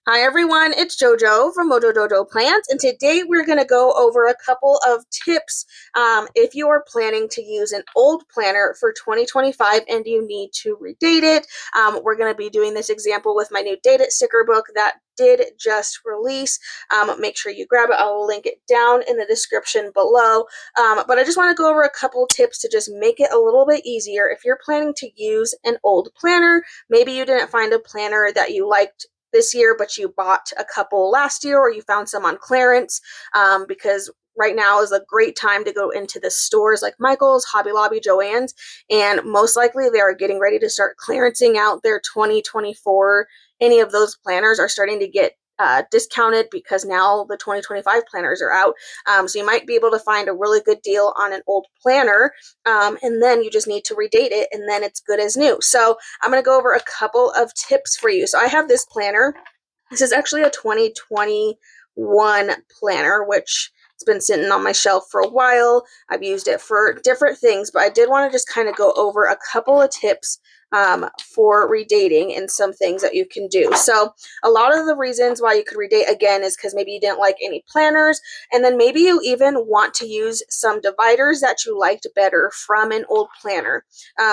Hi everyone, it's JoJo from Mojo Dojo Plants, and today we're going to go over a couple of tips if you are planning to use an old planner for 2025 and you need to redate it. We're going to be doing this example with my new Date It sticker book that did just release. Make sure you grab it. I will link it down in the description below. But I just want to go over a couple tips to just make it a little bit easier if you're planning to use an old planner. Maybe you didn't find a planner that you liked this year, but you bought a couple last year or you found some on clearance, because right now is a great time to go into the stores like Michael's, Hobby Lobby, Joann's, and most likely they are getting ready to start clearancing out their 2024. Any of those planners are starting to get discounted because now the 2025 planners are out. So you might be able to find a really good deal on an old planner, and then you just need to redate it, and then it's good as new. So I'm going to go over a couple of tips for you. So I have this planner. This is actually a 2021 planner, which it's been sitting on my shelf for a while. I've used it for different things, but I did want to just kind of go over a couple of tips for redating and some things that you can do. So a lot of the reasons why you could redate again is because maybe you didn't like any planners, and then maybe you even want to use some dividers that you liked better from an old planner.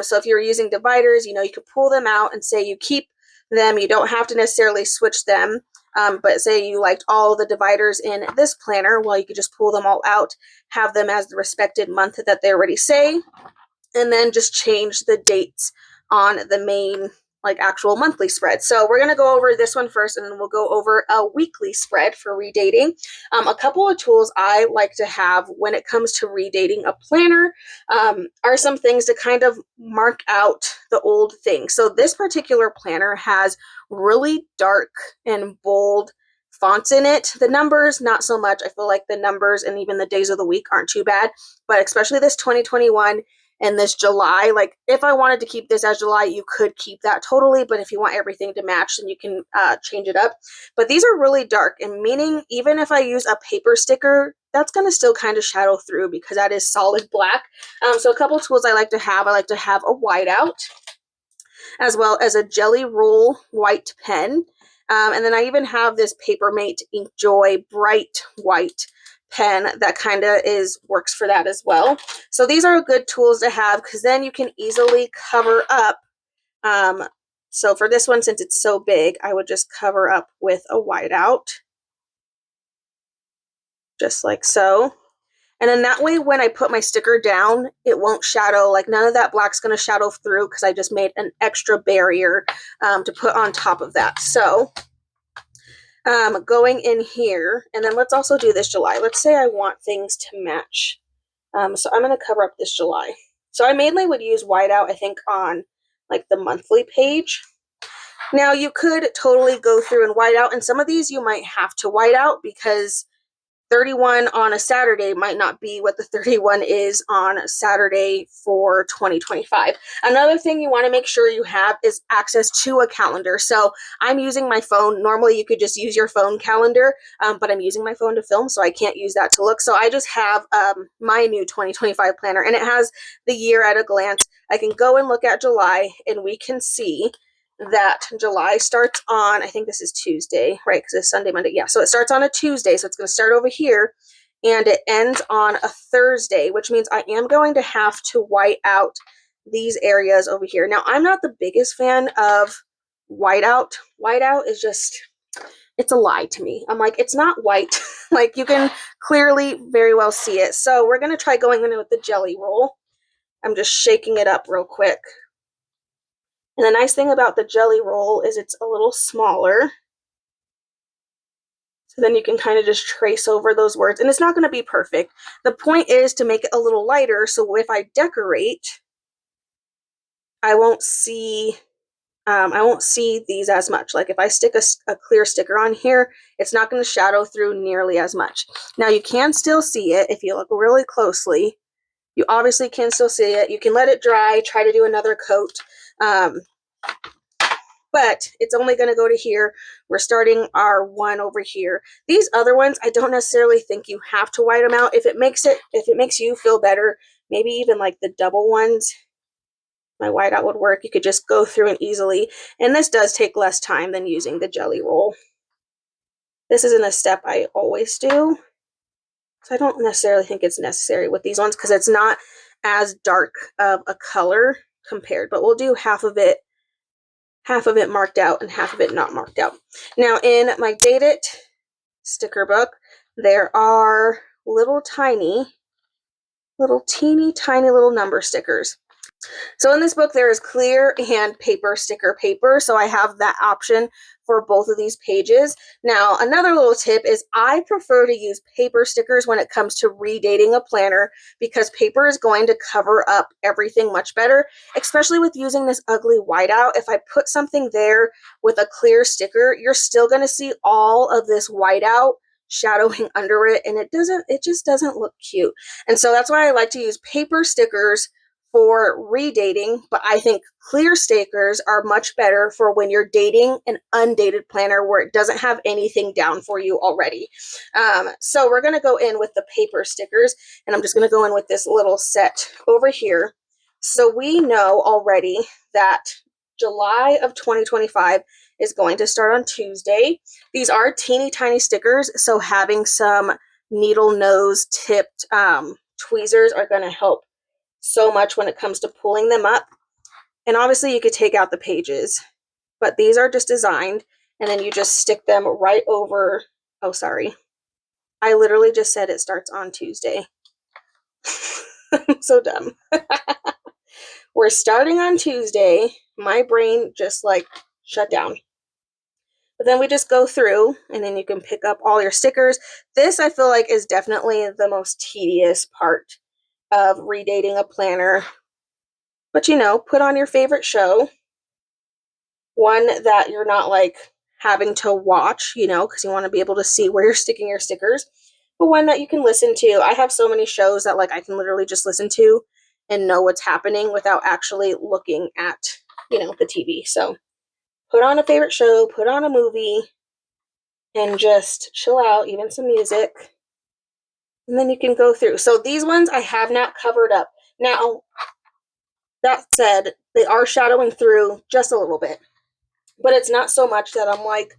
So if you're using dividers, you could pull them out and say you keep them. You don't have to necessarily switch them. But say you liked all the dividers in this planner, well, you could just pull them all out, have them as the respected month that they already say, and then just change the dates on the main actual monthly spread. So we're going to go over this one first, and then we'll go over a weekly spread for redating. A couple of tools I like to have when it comes to redating a planner are some things to kind of mark out the old things. So this particular planner has really dark and bold fonts in it. The numbers, not so much. I feel like the numbers and even the days of the week aren't too bad, but especially this 2021 and this July, if I wanted to keep this as July, you could keep that totally, but if you want everything to match, then you can change it up. But these are really dark, and meaning even if I use a paper sticker, that's going to still kind of shadow through because that is solid black. So a couple tools I like to have a whiteout, as well as a Jelly Roll white pen. And then I even have this Papermate Inkjoy bright white pen that kind of works for that as well. So these are good tools to have because then you can easily cover up. So for this one, since it's so big, I would just cover up with a whiteout, just like so. And then that way, when I put my sticker down, it won't shadow, none of that black's going to shadow through because I just made an extra barrier to put on top of that. So going in here, and then let's also do this July. Let's say I want things to match. So I'm going to cover up this July. So I mainly would use whiteout, I think, on the monthly page. Now you could totally go through and white out, and some of these you might have to white out because 31 on a Saturday might not be what the 31 is on a Saturday for 2025. Another thing you want to make sure you have is access to a calendar. So I'm using my phone. Normally you could just use your phone calendar, but I'm using my phone to film, so I can't use that to look. So I just have my new 2025 planner, and it has the year at a glance. I can go and look at July, and we can see that July starts on, I think this is Tuesday, right? Because it's Sunday, Monday. Yeah, so it starts on a Tuesday. So it's going to start over here and it ends on a Thursday, which means I am going to have to white out these areas over here. Now, I'm not the biggest fan of whiteout. Whiteout is just, it's a lie to me. I'm like, it's not white. You can clearly very well see it. So we're going to try going in with the Jelly Roll. I'm just shaking it up real quick. And the nice thing about the Jelly Roll is it's a little smaller. So then you can kind of just trace over those words. And it's not going to be perfect. The point is to make it a little lighter, so if I decorate, I won't see these as much. If I stick a clear sticker on here, it's not going to shadow through nearly as much. Now you can still see it if you look really closely. You obviously can still see it. You can let it dry, try to do another coat. But it's only going to go to here. We're starting our one over here. These other ones, I don't necessarily think you have to white them out. If it makes you feel better, maybe even the double ones, my whiteout would work. You could just go through and easily, and this does take less time than using the Jelly Roll. This isn't a step I always do, so I don't necessarily think it's necessary with these ones because it's not as dark of a color compared, but we'll do half of it marked out and half of it not marked out. Now in my Date It sticker book, there are little teeny tiny little number stickers. So in this book, there is clear and paper sticker paper. So I have that option for both of these pages. Now, another little tip is I prefer to use paper stickers when it comes to redating a planner because paper is going to cover up everything much better, especially with using this ugly whiteout. If I put something there with a clear sticker, you're still going to see all of this whiteout shadowing under it, and it just doesn't look cute. And so that's why I like to use paper stickers for redating, but I think clear stickers are much better for when you're dating an undated planner where it doesn't have anything down for you already. So we're going to go in with the paper stickers, and I'm just going to go in with this little set over here. So we know already that July of 2025 is going to start on Tuesday. These are teeny tiny stickers, so having some needle nose tipped tweezers are going to help so much when it comes to pulling them up. And obviously you could take out the pages, but these are just designed, and then you just stick them right over. Oh, sorry. I literally just said it starts on Tuesday. I'm so dumb. We're starting on Tuesday. My brain just like shut down. But then we just go through, and then you can pick up all your stickers. This I feel like is definitely the most tedious part of redating a planner. But you know, put on your favorite show, one that you're not like having to watch, you know, because you want to be able to see where you're sticking your stickers, but one that you can listen to. I have so many shows that like I can literally just listen to and know what's happening without actually looking at, you know, the TV. So put on a favorite show, put on a movie, and just chill out, even some music, and then you can go through. So these ones I have not covered up. Now, that said, they are shadowing through just a little bit, but it's not so much that I'm like,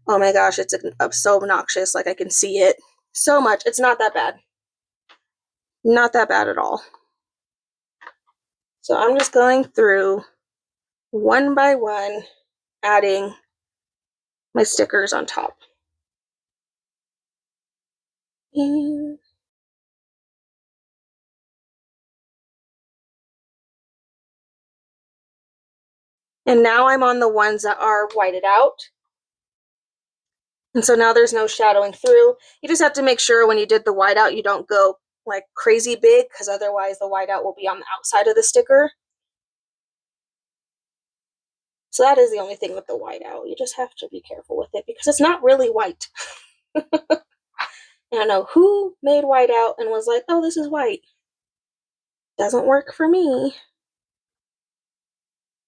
oh my gosh, it's so obnoxious, like I can see it so much. It's not that bad. Not that bad at all. So I'm just going through one by one, adding my stickers on top. And now I'm on the ones that are whited out. And so now there's no shadowing through. You just have to make sure when you did the whiteout, you don't go like crazy big, because otherwise the whiteout will be on the outside of the sticker. So that is the only thing with the whiteout. You just have to be careful with it because it's not really white. And I know who made whiteout and was like, oh, this is white. Doesn't work for me.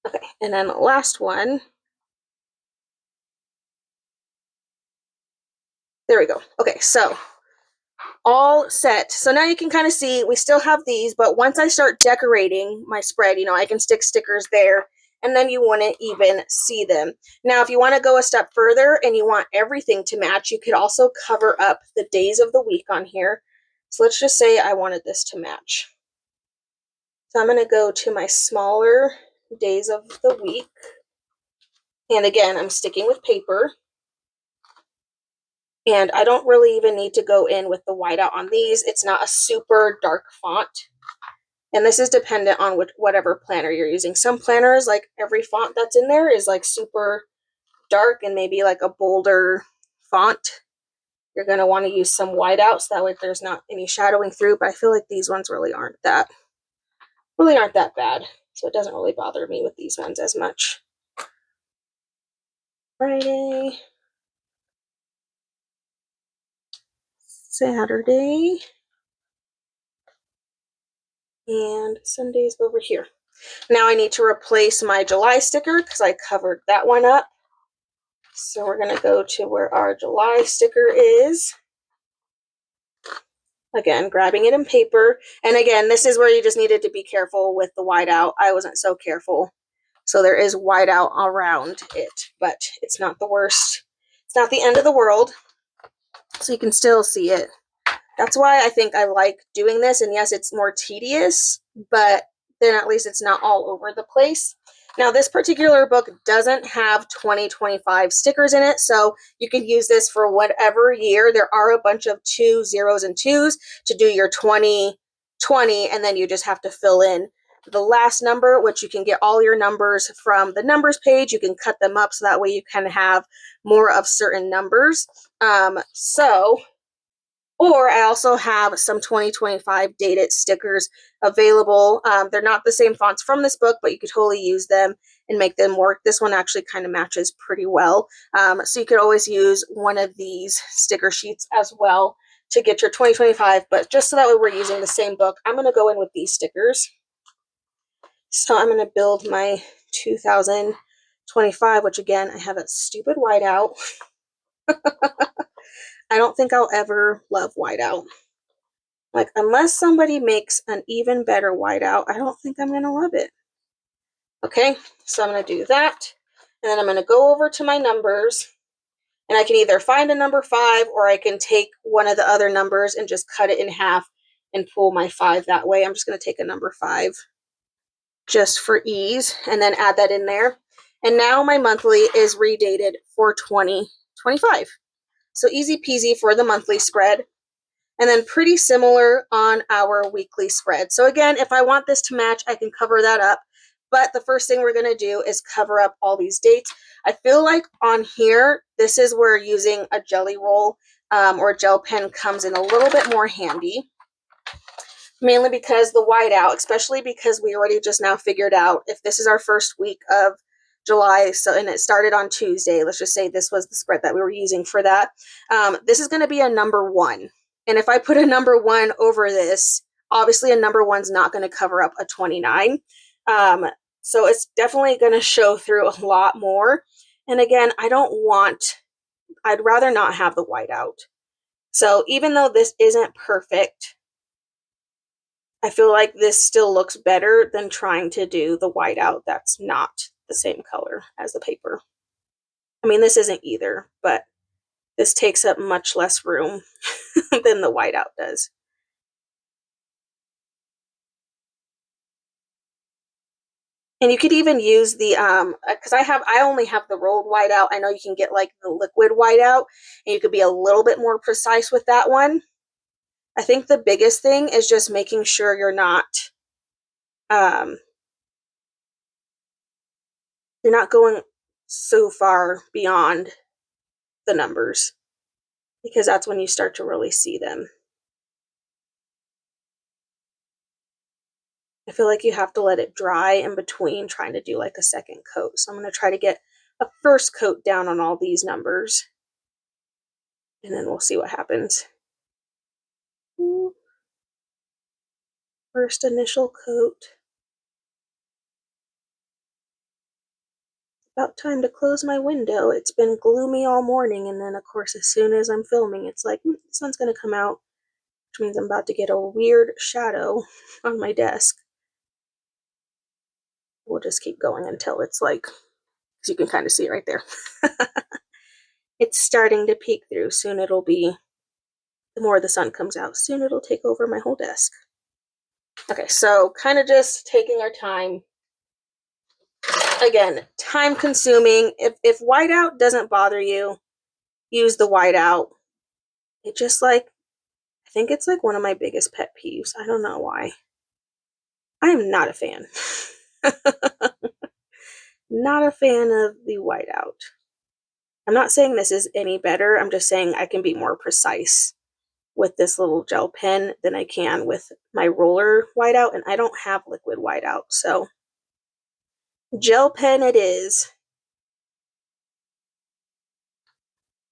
Okay, and then the last one. There we go. Okay, so all set. So now you can kind of see we still have these, but once I start decorating my spread, you know, I can stick stickers there, and then you wouldn't even see them. Now, if you want to go a step further and you want everything to match, you could also cover up the days of the week on here. So let's just say I wanted this to match. So I'm going to go to my smaller days of the week. And again, I'm sticking with paper. And I don't really even need to go in with the whiteout on these. It's not a super dark font. And this is dependent on whatever planner you're using. Some planners, like every font that's in there is like super dark and maybe like a bolder font. You're going to want to use some whiteout so that way there's not any shadowing through. But I feel like these ones really aren't that bad. So it doesn't really bother me with these ones as much. Friday. Saturday. And Sunday's over here. Now I need to replace my July sticker because I covered that one up. So we're going to go to where our July sticker is. Again, grabbing it in paper. And again, this is where you just needed to be careful with the whiteout. I wasn't so careful. So there is whiteout around it, but it's not the worst. It's not the end of the world. so you can still see it. That's why I think I like doing this. And yes, it's more tedious, but then at least it's not all over the place. Now, this particular book doesn't have 2025 stickers in it, so you can use this for whatever year. There are a bunch of 2 zeros and 2s to do your 2020, and then you just have to fill in the last number, which you can get all your numbers from the numbers page. You can cut them up so that way you can have more of certain numbers. Or I also have some 2025 dated stickers available. They're not the same fonts from this book, but you could totally use them and make them work. This one actually kind of matches pretty well. So you could always use one of these sticker sheets as well to get your 2025, but just so that way we're using the same book, I'm going to go in with these stickers. So I'm going to build my 2025, which again, I have a stupid whiteout. I don't think I'll ever love whiteout. Like, unless somebody makes an even better whiteout, I don't think I'm going to love it. Okay, so I'm going to do that. And then I'm going to go over to my numbers. And I can either find a number 5 or I can take one of the other numbers and just cut it in half and pull my 5 that way. I'm just going to take a number 5 just for ease and then add that in there. And now my monthly is redated for 2025. So easy peasy for the monthly spread. And then pretty similar on our weekly spread. So again, if I want this to match, I can cover that up. But the first thing we're going to do is cover up all these dates. I feel like on here, this is where using a jelly roll or a gel pen comes in a little bit more handy. Mainly because the whiteout, especially because we already just now figured out if this is our first week of July, and it started on Tuesday, let's just say this was the spread that we were using for that. This is going to be a number 1. And if I put a number 1 over this, obviously a number 1's not going to cover up a 29. So it's definitely going to show through a lot more. And again, I'd rather not have the whiteout. So even though this isn't perfect, I feel like this still looks better than trying to do the whiteout that's not the same color as the paper. I mean, this isn't either, but this takes up much less room than the whiteout does. And you could even use the, because I only have the rolled whiteout. I know you can get like the liquid whiteout, and you could be a little bit more precise with that one. I think the biggest thing is just making sure you're not going so far beyond the numbers, because that's when you start to really see them. I feel like you have to let it dry in between trying to do like a second coat. So I'm going to try to get a first coat down on all these numbers, and then we'll see what happens. First initial coat. About time to close my window. It's been gloomy all morning, and then of course as soon as I'm filming, it's like, the sun's going to come out, which means I'm about to get a weird shadow on my desk. We'll just keep going until it's like, because you can kind of see it right there. It's starting to peek through. Soon it'll be, the more the sun comes out, soon it'll take over my whole desk. Okay, so kind of just taking our time. Again, time consuming. If whiteout doesn't bother you, use the whiteout. It just like, I think it's like one of my biggest pet peeves. I don't know why. I am not a fan. Not a fan of the whiteout. I'm not saying this is any better. I'm just saying I can be more precise with this little gel pen than I can with my roller whiteout, and I don't have liquid whiteout, so gel pen it is.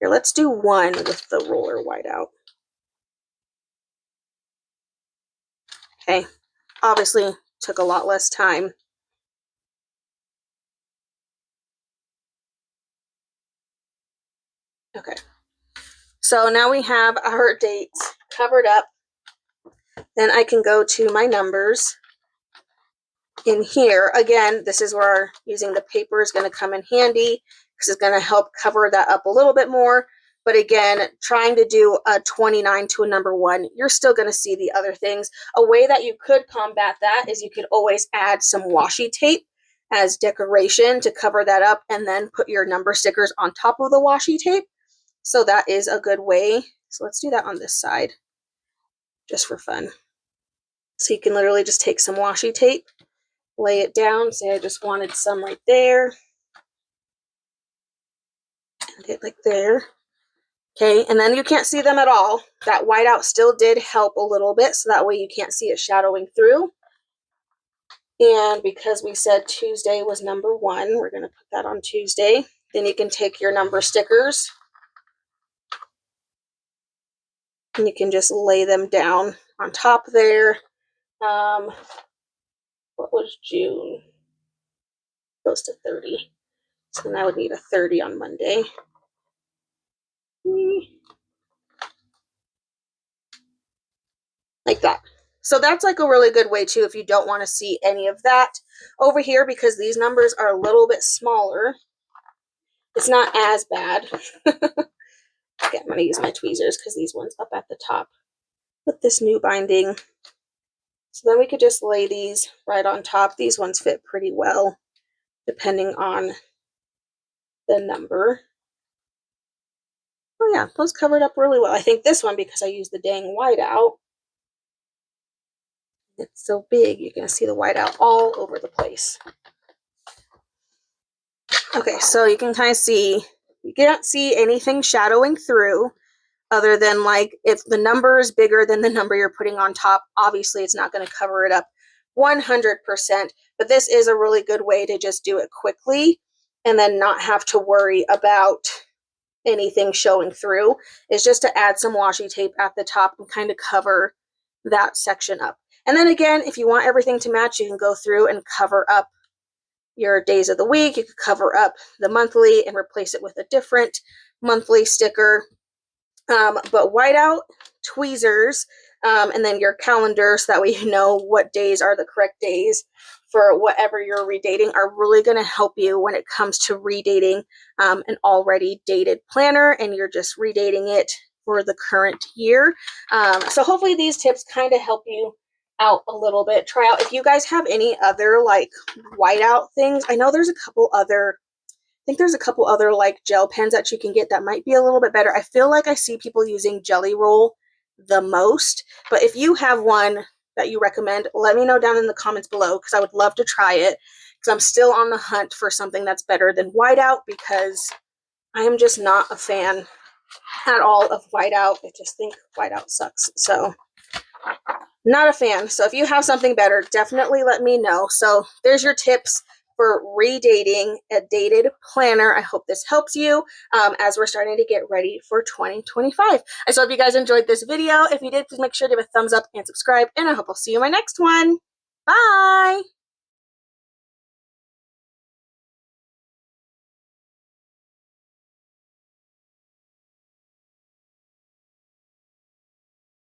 Here, let's do 1 with the roller whiteout. Okay, obviously took a lot less time. Okay, so now we have our dates covered up. Then I can go to my numbers. In here, again, this is where using the paper is going to come in handy, because it's going to help cover that up a little bit more. But again, trying to do a 29 to a number 1, you're still going to see the other things. A way that you could combat that is you could always add some washi tape as decoration to cover that up, and then put your number stickers on top of the washi tape. So that is a good way. So let's do that on this side just for fun. So you can literally just take some washi tape, lay it down, say I just wanted some right there, and hit like there. Okay, and then you can't see them at all. That whiteout still did help a little bit, so that way you can't see it shadowing through. And because we said Tuesday was number 1, we're going to put that on Tuesday. Then you can take your number stickers and you can just lay them down on top there. What was June? Goes to 30. So then I would need a 30 on Monday. Like that. So that's like a really good way too if you don't want to see any of that over here, because these numbers are a little bit smaller. It's not as bad. Okay, I'm going to use my tweezers because these ones up at the top with this new binding. So then we could just lay these right on top. These ones fit pretty well depending on the number. Oh yeah, those covered up really well. I think this one, because I used the dang whiteout, it's so big, you're going to see the whiteout all over the place. Okay, so you can kind of see, you can't see anything shadowing through other than like if the number is bigger than the number you're putting on top, obviously it's not going to cover it up 100%, but this is a really good way to just do it quickly and then not have to worry about anything showing through, is just to add some washi tape at the top and kind of cover that section up. And then again, if you want everything to match, you can go through and cover up your days of the week. You could cover up the monthly and replace it with a different monthly sticker. But whiteout, tweezers, and then your calendar, so that way you know what days are the correct days for whatever you're redating, are really going to help you when it comes to redating an already dated planner and you're just redating it for the current year. So hopefully these tips kind of help you out a little bit. Try out if you guys have any other like whiteout things. I know there's a couple other like gel pens that you can get that might be a little bit better. I feel like I see people using Jelly Roll the most, but if you have one that you recommend, let me know down in the comments below, because I would love to try it, because I'm still on the hunt for something that's better than whiteout, because I am just not a fan at all of whiteout. I just think whiteout sucks. So not a fan. So if you have something better, definitely let me know. So there's your tips for redating a dated planner. I hope this helps you as we're starting to get ready for 2025. I so hope you guys enjoyed this video. If you did, please make sure to give a thumbs up and subscribe, and I hope I'll see you in my next one. Bye!